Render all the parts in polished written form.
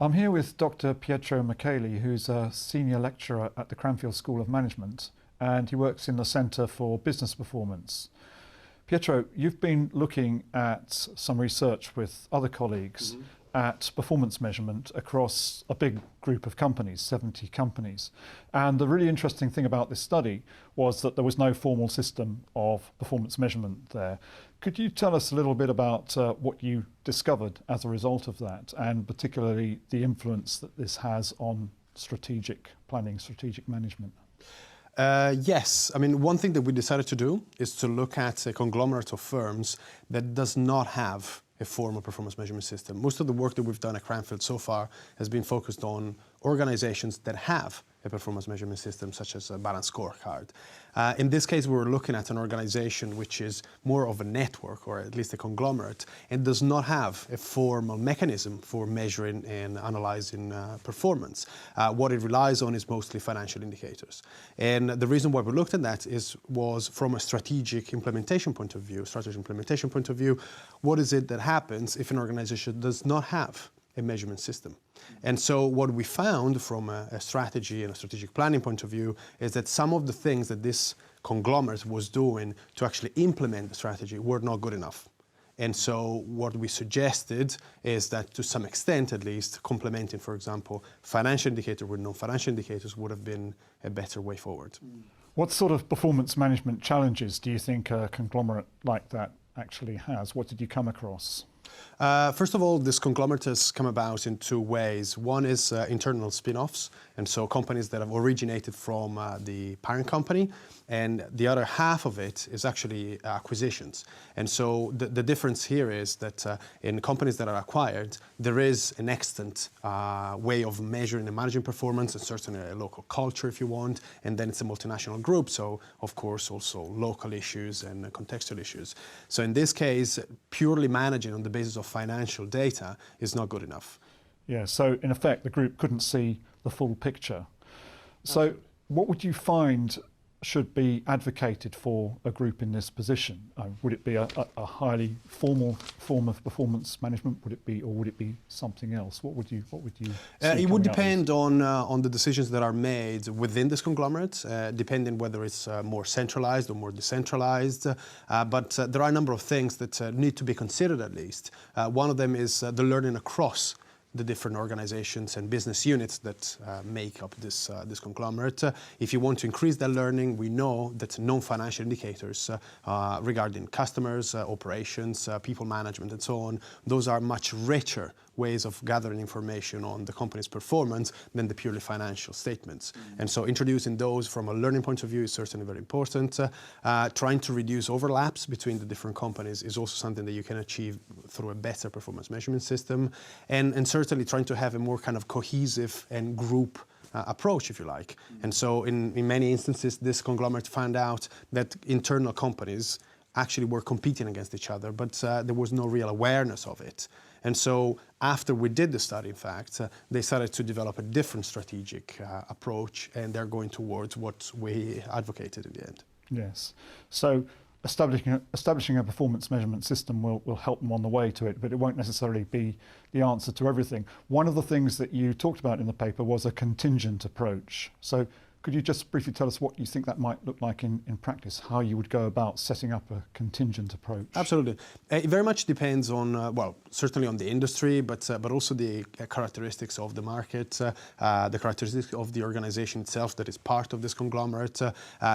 I'm here with Dr. Pietro Micheli, who's a senior lecturer at the Cranfield School of Management, and he works in the Centre for Business Performance. Pietro, you've been looking at some research with other colleagues at performance measurement across a big group of companies, 70 companies. And the really interesting thing about this study was that there was no formal system of performance measurement there. Could you tell us a little bit about what you discovered as a result of that, and particularly the influence that this has on strategic planning, strategic management? Yes. I mean, one thing that we decided to do is to look at a conglomerate of firms that does not have a formal performance measurement system. Most of the work that we've done at Cranfield so far has been focused on organizations that have a performance measurement system, such as a balanced scorecard. In this case, we were looking at an organization which is more of a network, or at least a conglomerate, and does not have a formal mechanism for measuring and analyzing performance. What it relies on is mostly financial indicators. And the reason why we looked at that was from a strategic implementation point of view, what is it that happens if an organization does not have a measurement system? And so what we found from a strategy and a strategic planning point of view is that some of the things that this conglomerate was doing to actually implement the strategy were not good enough. And so what we suggested is that, to some extent at least, complementing, for example, financial indicator with non-financial indicators would have been a better way forward. What sort of performance management challenges do you think a conglomerate like that actually has? What did you come across? First of all, this conglomerate has come about in two ways. One is internal spin-offs, and so companies that have originated from the parent company, and the other half of it is actually acquisitions. And so the difference here is that in companies that are acquired, there is an extant way of measuring and managing performance, and certainly a local culture if you want, and then it's a multinational group, so of course also local issues and contextual issues. So in this case, purely managing on the basis of financial data is not good enough. Yeah, so in effect the group couldn't see the full picture. So what would you find should be advocated for a group in this position? Would it be a highly formal form of performance management? Would it be something else? What would you it would depend on the decisions that are made within this conglomerate, depending whether it's more centralized or more decentralized. But there are a number of things that need to be considered at least. One of them is the learning across the different organizations and business units that make up this conglomerate. If you want to increase that learning, we know that non-financial indicators regarding customers, operations, people management, and so on, those are much richer ways of gathering information on the company's performance than the purely financial statements. And so introducing those from a learning point of view is certainly very important. Trying to reduce overlaps between the different companies is also something that you can achieve through a better performance measurement system. And certainly trying to have a more kind of cohesive and group approach, if you like. And so in many instances, this conglomerate found out that internal companies actually were competing against each other, but there was no real awareness of it. And so after we did the study, in fact, they started to develop a different strategic approach, and they're going towards what we advocated in the end. Yes. So establishing a performance measurement system will help them on the way to it, but it won't necessarily be the answer to everything. One of the things that you talked about in the paper was a contingent approach. So could you just briefly tell us what you think that might look like in practice, how you would go about setting up a contingent approach? Absolutely. It very much depends on, well, certainly on the industry, but also the characteristics of the market, the characteristics of the organization itself that is part of this conglomerate.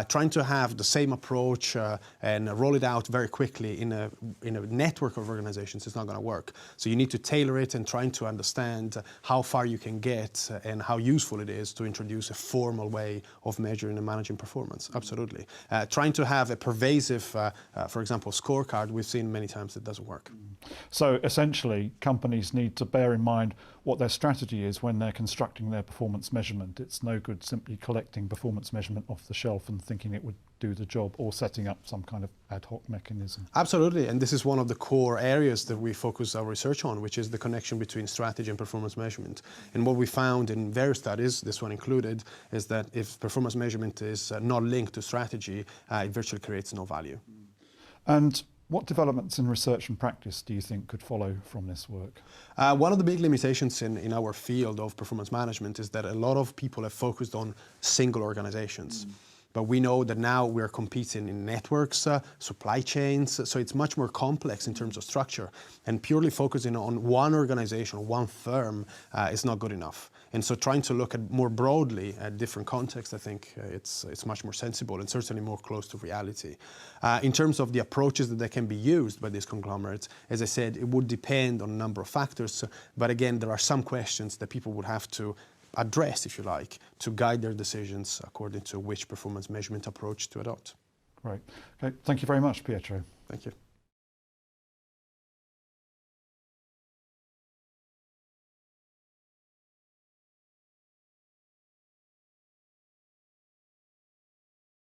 Trying to have the same approach and roll it out very quickly in a network of organizations is not going to work. So you need to tailor it and trying to understand how far you can get and how useful it is to introduce a formal way of measuring and managing performance. Absolutely. Trying to have a pervasive, for example, scorecard, we've seen many times it doesn't work. So essentially, companies need to bear in mind what their strategy is when they're constructing their performance measurement. It's no good simply collecting performance measurement off the shelf and thinking it would do the job, or setting up some kind of ad hoc mechanism. Absolutely, and this is one of the core areas that we focus our research on, which is the connection between strategy and performance measurement. And what we found in various studies, this one included, is that if performance measurement is not linked to strategy, it virtually creates no value. And What developments in research and practice do you think could follow from this work? One of the big limitations in our field of performance management is that a lot of people have focused on single organizations. But we know that now we're competing in networks, supply chains, so it's much more complex in terms of structure. And purely focusing on one organization, one firm, is not good enough. And so trying to look at more broadly at different contexts, I think it's much more sensible and certainly more close to reality. In terms of the approaches that can be used by these conglomerates, as I said, it would depend on a number of factors. But again, there are some questions that people would have to address, if you like, to guide their decisions according to which performance measurement approach to adopt. Great. Okay. Thank you very much, Pietro. Thank you.